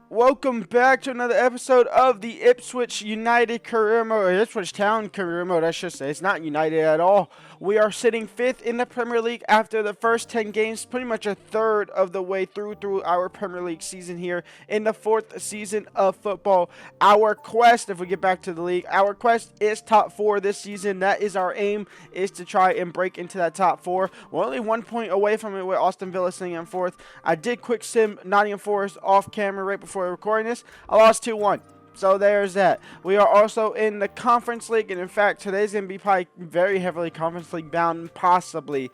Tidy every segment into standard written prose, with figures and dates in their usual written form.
Welcome back to another episode of the Ipswich United Career Mode, or Ipswich Town Career Mode, I should say. It's not United at all. We are sitting 5th in the Premier League after the first 10 games, pretty much a third of the way through our Premier League season here in the 4th season of football. Our quest, if we get back to the league, our quest is top 4 this season. That is our aim, is to try and break into that top 4. We're only 1 point away from it with Aston Villa sitting in 4th. I did quick sim Nottingham Forest off camera right before recording this. I lost 2-1. So there's that. We are also in the Conference League, and in fact, today's going to be probably very heavily Conference League bound, possibly.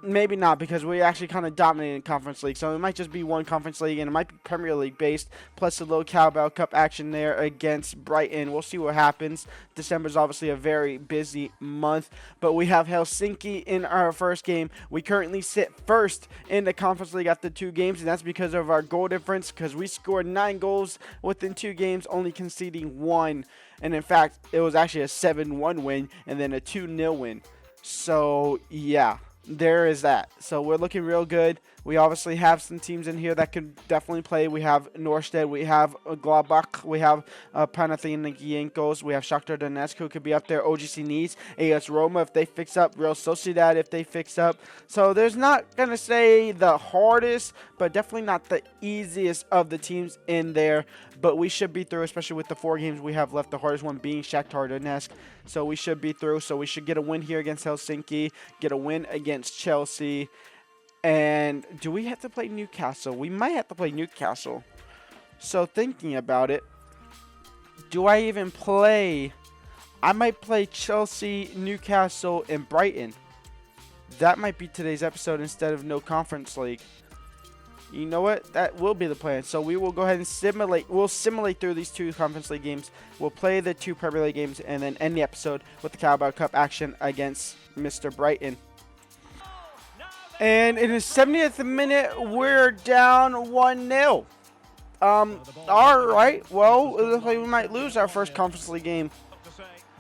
Maybe not, because we actually kind of dominated Conference League, so it might just be one Conference League, and it might be Premier League based, plus a little Carabao Cup action there against Brighton. We'll see what happens. December is obviously a very busy month, but we have Helsinki in our first game. We currently sit first in the Conference League after 2 games, and that's because of our goal difference, because we scored 9 goals within 2 games, only conceding 1. And in fact, it was actually a 7-1 win and then a 2-0 win. So, yeah. There is that. So we're looking real good. We obviously have some teams in here that could definitely play. We have Norstead, we have Gladbach, we have Panathinaikos, we have Shakhtar Donetsk who could be up there, OGC Nice, AS Roma if they fix up, Real Sociedad if they fix up. So there's not going to say the hardest, but definitely not the easiest of the teams in there. But we should be through, especially with the 4 games we have left, the hardest one being Shakhtar Donetsk. So we should be through. So we should get a win here against Helsinki, get a win against Chelsea. And do we have to play Newcastle? We might have to play Newcastle. So thinking about it, do I even play? I might play Chelsea, Newcastle, and Brighton. That might be today's episode instead of no Conference League. You know what? That will be the plan. So we will go ahead and simulate. We'll simulate through these 2 Conference League games. We'll play the 2 Premier League games and then end the episode with the Carabao Cup action against Mr. Brighton. And in the 70th minute, we're down 1-0. Alright, well, it looks like we might lose our first Conference League game.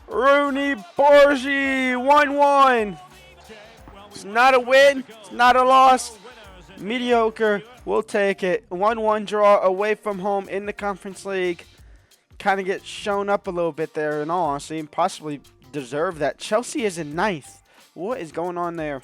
Rooney Borgi, 1-1. It's not a win, it's not a loss. Mediocre, we'll take it. 1-1 draw away from home in the Conference League. Kind of get shown up a little bit there, in all honesty, and possibly deserve that. Chelsea is in 9th. What is going on there?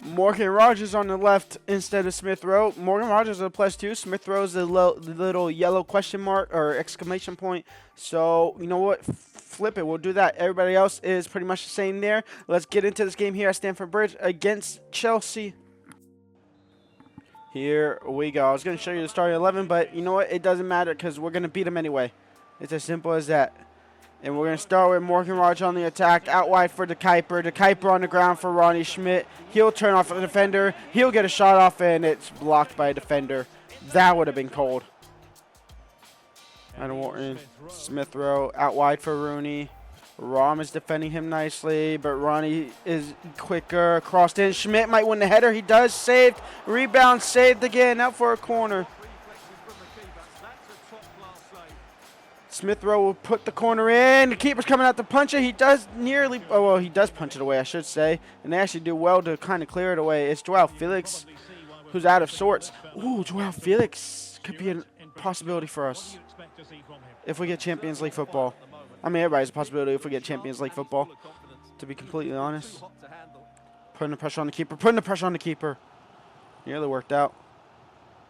Morgan Rogers on the left instead of Smith Rowe. Morgan Rogers is a +2. Smith Rowe is the little yellow question mark or exclamation point. So, you know what? Flip it. We'll do that. Everybody else is pretty much the same there. Let's get into this game here at Stamford Bridge against Chelsea. Here we go. I was going to show you the starting 11, but you know what? It doesn't matter because we're going to beat them anyway. It's as simple as that. And we're going to start with Morgan Rogers on the attack. Out wide for De Kuiper. De Kuiper on the ground for Ronnie Schmidt. He'll turn off a defender. He'll get a shot off, and it's blocked by a defender. That would have been cold. Adam Wharton. Smith Rowe out wide for Rooney. Rom is defending him nicely, but Ronnie is quicker. Crossed in. Schmidt might win the header. He does. Saved. Rebound. Saved again. Out for a corner. Smith Rowe will put the corner in. The keeper's coming out to punch it. He does nearly, oh, well, he does punch it away, I should say. And they actually do well to kind of clear it away. It's Joao Felix who's out of sorts. Ooh, Joao Felix could be a possibility for us if we get Champions League football. I mean, everybody's a possibility if we get Champions League football, to be completely honest. Putting the pressure on the keeper. Putting the pressure on the keeper. Nearly worked out.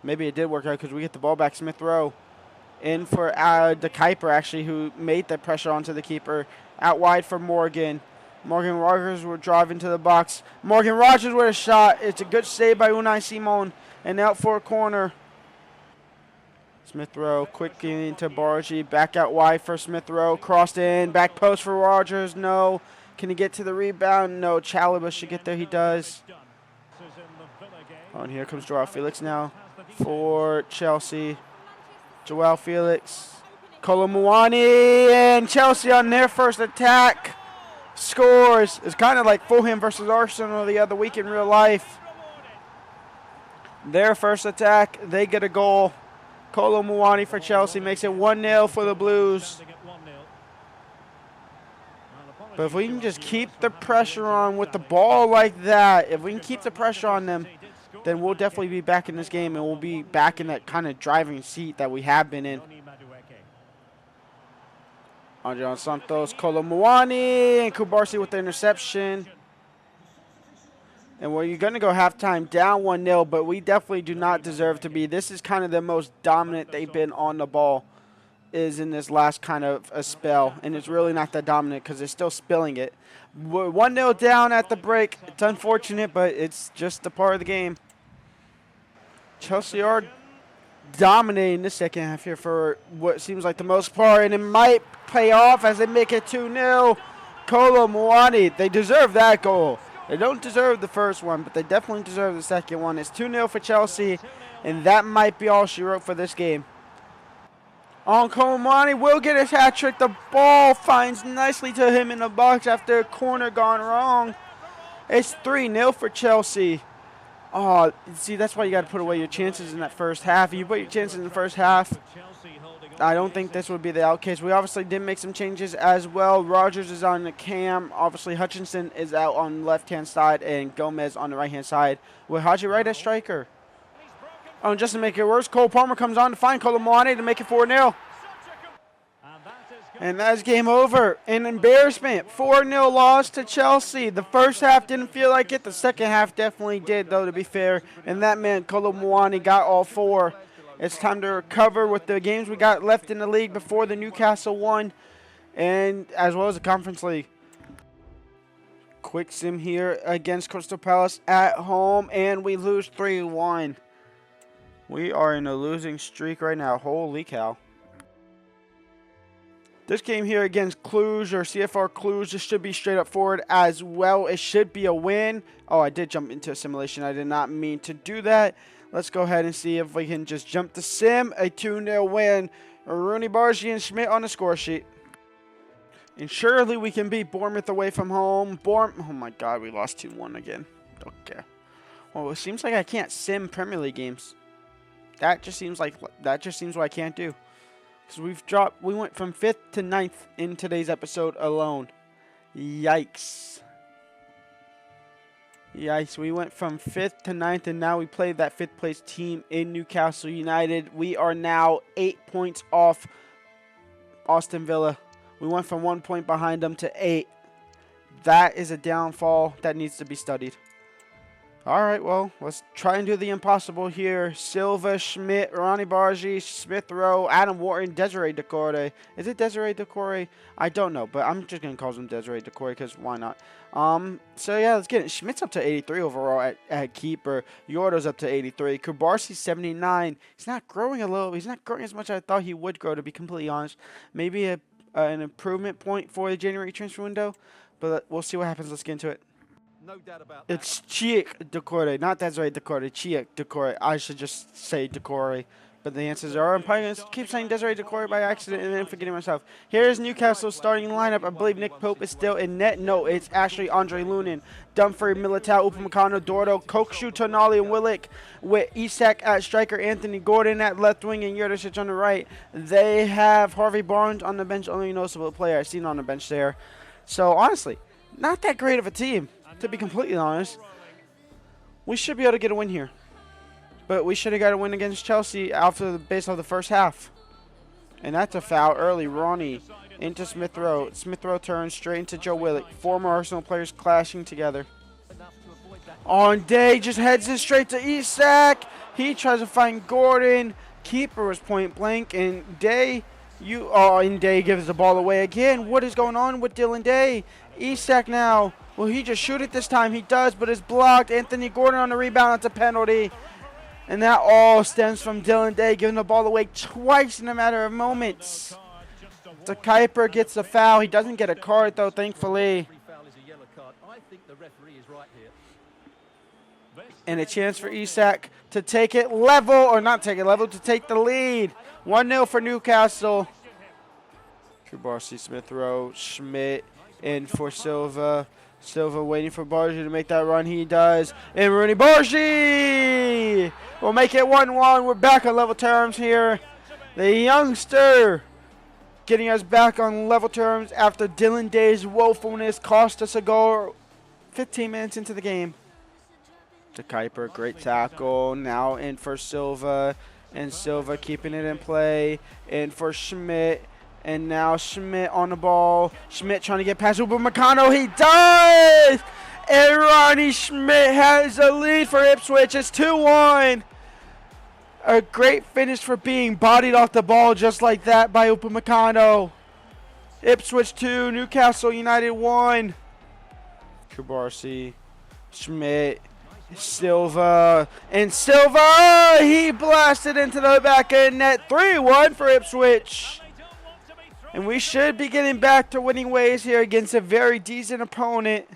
Maybe it did work out because we get the ball back. Smith Rowe. In for De Kuiper, actually, who made the pressure onto the keeper. Out wide for Morgan. Morgan Rogers will drive into the box. Morgan Rogers with a shot. It's a good save by Unai Simon. And out for a corner. Smith Rowe quickly into Bargi. Back out wide for Smith Rowe. Crossed in. Back post for Rogers. No. Can he get to the rebound? No. Chalobah should get there. He does. Oh, and here comes Joao Felix now for Chelsea. Joao Felix, Kolo Muani, and Chelsea on their first attack scores. It's kind of like Fulham versus Arsenal the other week in real life. Their first attack, they get a goal. Kolo Muani for Chelsea makes it 1-0 for the Blues. But if we can just keep the pressure on with the ball like that, if we can keep the pressure on them, then we'll definitely be back in this game, and we'll be back in that kind of driving seat that we have been in. Andre Santos, Kolomoani, and Kubarsi with the interception. And we're going to go halftime down 1-0, but we definitely do not deserve to be. This is kind of the most dominant they've been on the ball is in this last kind of a spell. And it's really not that dominant because they're still spilling it. We're 1-0 down at the break. It's unfortunate, but it's just a part of the game. Chelsea are dominating the second half here for what seems like the most part, and it might pay off as they make it 2-0. Kolo Muani, they deserve that goal. They don't deserve the first one, but they definitely deserve the second one. It's 2-0 for Chelsea, and that might be all she wrote for this game. On Kolo Muani will get his hat trick. The ball finds nicely to him in the box after a corner gone wrong. It's 3-0 for Chelsea. Oh, see, that's why you got to put away your chances in that first half. If you put your chances in the first half, I don't think this would be the out case. We obviously did make some changes as well. Rogers is on the cam. Obviously, Hutchinson is out on the left-hand side and Gomez on the right-hand side with Haji right as striker. Oh, just to make it worse, Cole Palmer comes on to find Kolomoani to make it 4-0. And that's game over. An embarrassment. 4-0 loss to Chelsea. The first half didn't feel like it. The second half definitely did, though, to be fair. And that meant Kolomoani got all four. It's time to recover with the games we got left in the league before the Newcastle one, and as well as the Conference League. Quick sim here against Crystal Palace at home, and we lose 3-1. We are in a losing streak right now. Holy cow. This game here against Cluj, or CFR Cluj, this should be straight up forward as well. It should be a win. Oh, I did jump into a simulation. I did not mean to do that. Let's go ahead and see if we can just jump the sim. A 2-0 win. Rooney, Bargy, and Schmidt on the score sheet. And surely we can beat Bournemouth away from home. Oh my God, we lost 2-1 again. Okay. Well, it seems like I can't sim Premier League games. That just seems what I can't do. Because we went from 5th to 9th in today's episode alone. Yikes. Yikes, we went from 5th to 9th, and now we played that 5th place team in Newcastle United. We are now 8 points off Aston Villa. We went from 1 point behind them to 8. That is a downfall that needs to be studied. All right, well, let's try and do the impossible here. Silva, Schmidt, Ronnie Bargy, Smith Rowe, Adam Wharton, Desiree Decore. Is it Desiree Decore? I don't know, but I'm just going to call him Desiree Decore because why not? So, yeah, let's get it. Schmidt's up to 83 overall at keeper. Yordo's up to 83. Kubarsi's 79. He's not growing He's not growing as much as I thought he would grow, to be completely honest. Maybe an improvement point for the January transfer window, but we'll see what happens. Let's get into it. No doubt about that. It's Chiek Decore, not Desiree Decore. Chiek Decore. I should just say Decore. But the answers are, I'm probably going to keep saying Desiree Decore by accident and then forgetting myself. Here's Newcastle's starting lineup. I believe Nick Pope is still in net. No, it's Ashley, Andre Lunin, Dumfries, Militao, Upamecano, Dordo, Kokshu, Tonali, and Willick, with Isak at striker, Anthony Gordon at left wing, and Yurdicic on the right. They have Harvey Barnes on the bench, only noticeable player I've seen on the bench there. So, honestly, not that great of a team. To be completely honest, we should be able to get a win here. But we should have got a win against Chelsea based off the first half. And that's a foul early. Ronnie into Smith Rowe. Smith Rowe turns straight into Joe Willock. Former Arsenal players clashing together. On Day just heads it straight to Isak. He tries to find Gordon. Keeper was point blank. And Day gives the ball away again. What is going on with Dylan Day? Isak now. Will he just shoot it this time? He does, but it's blocked. Anthony Gordon on the rebound. That's a penalty. And that all stems from Dylan Day giving the ball away twice in a matter of moments. So Kuiper gets a foul. He doesn't get a card, though, thankfully. And a chance for Isak to take it level, or not take it level, to take the lead. 1-0 for Newcastle. Kubarsi, Smith Rowe, Schmidt in for Silva. Silva waiting for Bargy to make that run. He does. And Rooney Bargy will make it 1-1. We're back on level terms here. The youngster getting us back on level terms after Dylan Day's woefulness cost us a goal 15 minutes into the game. To Kuiper, great tackle. Now in for Silva, and Silva keeping it in play. In for Schmidt, and now Schmidt on the ball. Schmidt trying to get past Upamecano. He does! And Ronnie Schmidt has a lead for Ipswich. It's 2-1. A great finish for being bodied off the ball just like that by Upamecano. Ipswich 2, Newcastle United 1. Kubarsi, Schmidt, Silva, and Silva, he blasted into the back of the net. 3-1 for Ipswich. And we should be getting back to winning ways here against a very decent opponent.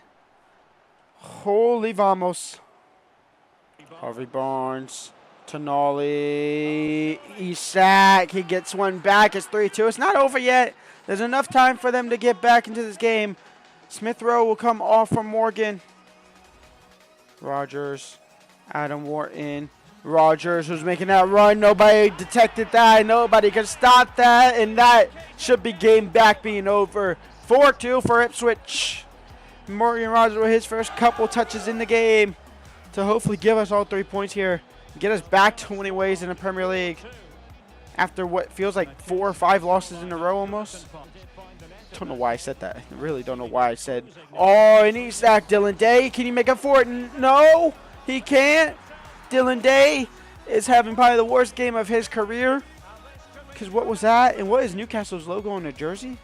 Holy vamos. Harvey Barnes, Tonali, Isak, he gets one back. It's 3-2. It's not over yet. There's enough time for them to get back into this game. Smith Rowe will come off from Morgan. Rogers, Adam Wharton. Rogers who's making that run. Nobody detected that. Nobody could stop that. And that should be game back being over. 4-2 for Ipswich. Morgan Rogers with his first couple touches in the game to hopefully give us all 3 points here. Get us back to winning ways in the Premier League. After what feels like 4 or 5 losses in a row almost. Don't know why I said that. I really don't know why I said. Oh, and he's sacked Dylan Day. Can he make up for it? No, he can't. Dylan Day is having probably the worst game of his career. Because what was that? And what is Newcastle's logo on the jersey?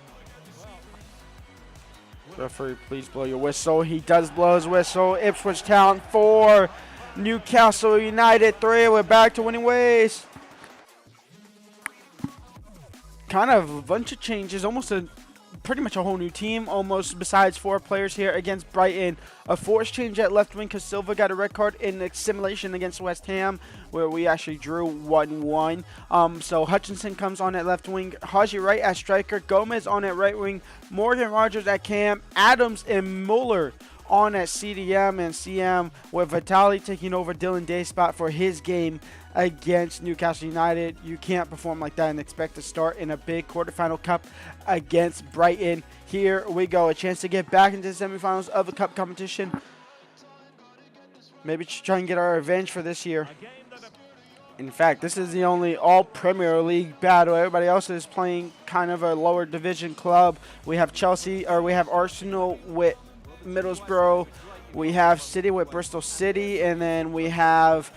Referee, please blow your whistle. He does blow his whistle. Ipswich Town 4. Newcastle United 3. We're back to winning ways. Kind of a bunch of changes. Pretty much a whole new team, almost, besides 4 players here against Brighton. A forced change at left wing because Silva got a red card in the simulation against West Ham, where we actually drew 1-1. So Hutchinson comes on at left wing, Haji Wright at striker, Gomez on at right wing, Morgan Rogers at cam, Adams and Muller on at CDM and CM, with Vitali taking over Dylan Day's spot for his game against Newcastle United. You can't perform like that and expect to start in a big quarterfinal cup against Brighton. Here we go, a chance to get back into the semifinals of the cup competition. Maybe try and get our revenge for this year. In fact, this is the only all Premier League battle. Everybody else is playing kind of a lower division club. We have we have Arsenal with Middlesbrough. We have City with Bristol City, and then we have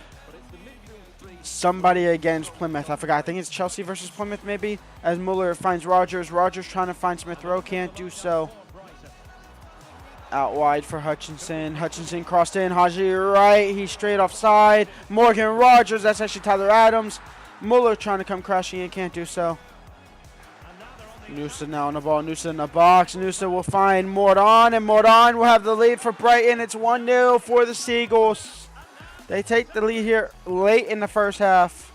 somebody against Plymouth. I forgot. I think it's Chelsea versus Plymouth maybe. As Muller finds Rogers. Rogers trying to find Smith Rowe. Can't do so. Out wide for Hutchinson. Hutchinson crossed in. Haji Wright. He's straight offside. Morgan Rogers. That's actually Tyler Adams. Muller trying to come crashing in. Can't do so. Noosa now on the ball. Noosa in the box. Noosa will find Mordon. And Mordon will have the lead for Brighton. It's 1-0 for the Seagulls. They take the lead here late in the first half.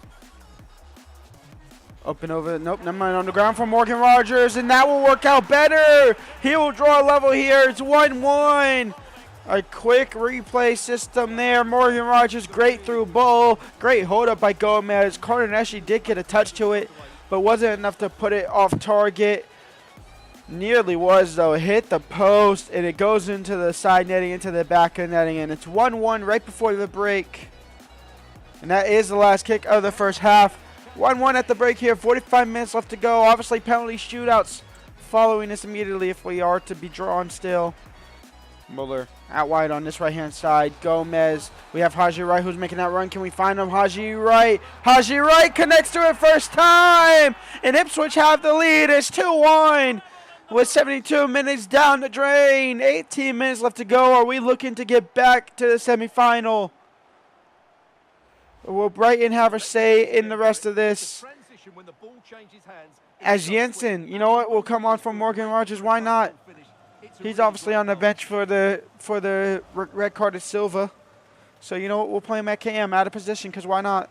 Open over. Nope, never mind. On the ground for Morgan Rogers. And that will work out better. He will draw a level here. It's 1-1. A quick replay system there. Morgan Rogers, great through ball. Great hold up by Gomez. Carter actually did get a touch to it, but wasn't enough to put it off target. Nearly was, though. Hit the post, and it goes into the side netting, into the back of netting, and it's 1-1 right before the break. And that is the last kick of the first half. 1-1 at the break here. 45 minutes left to go. Obviously, penalty shootouts following this immediately if we are to be drawn still. Muller out wide on this right-hand side. Gomez. We have Haji Wright who's making that run. Can we find him? Haji Wright. Haji Wright connects to it first time. And Ipswich have the lead. It's 2-1 with 72 minutes down the drain. 18 minutes left to go. Are we looking to get back to the semifinal? Or will Brighton have a say in the rest of this? As Jensen, you know what, will come on from Morgan Rogers. Why not? He's obviously on the bench for the red card of Silva. So, you know what, we'll play him at KM out of position because why not?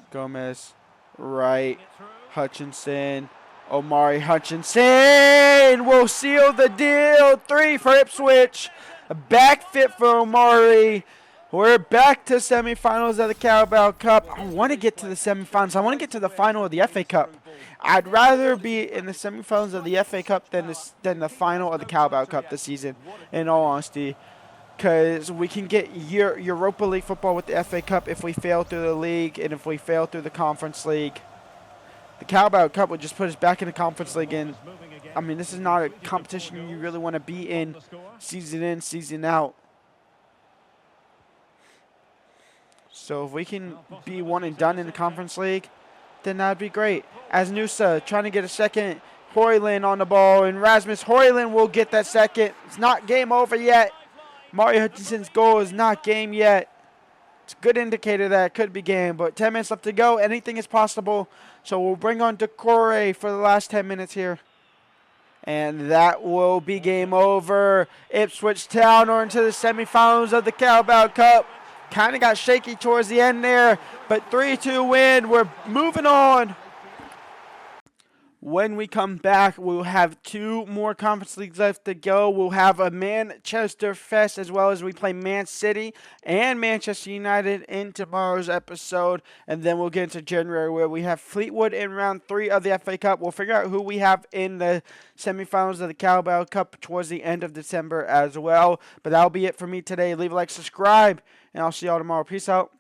Gomez, Wright, Hutchinson, Omari Hutchinson will seal the deal. 3 for Ipswich. A back fit for Omari. We're back to semifinals of the Carabao Cup. I want to get to the semifinals. I want to get to the final of the FA Cup. I'd rather be in the semifinals of the FA Cup than the final of the Carabao Cup this season, in all honesty. because we can get Europa League football with the FA Cup if we fail through the league and if we fail through the Conference League. The Carabao Cup would just put us back in the Conference League, and I mean, this is not a competition you really want to be in, season out. So if we can be one and done in the Conference League, then that'd be great. As Nusa trying to get a second, Hoyland on the ball, and Rasmus Hoyland will get that second. It's not game over yet. Mario Hutchinson's goal is not game yet. It's a good indicator that it could be game, but 10 minutes left to go. Anything is possible. So we'll bring on Decore for the last 10 minutes here. And that will be game over. Ipswich Town are into the semifinals of the Carabao Cup. Kind of got shaky towards the end there, but 3-2 win. We're moving on. When we come back, we'll have 2 more Conference Leagues left to go. We'll have a Manchester Fest as well as we play Man City and Manchester United in tomorrow's episode. And then we'll get into January where we have Fleetwood in round 3 of the FA Cup. We'll figure out who we have in the semifinals of the Carabao Cup towards the end of December as well. But that'll be it for me today. Leave a like, subscribe, and I'll see y'all tomorrow. Peace out.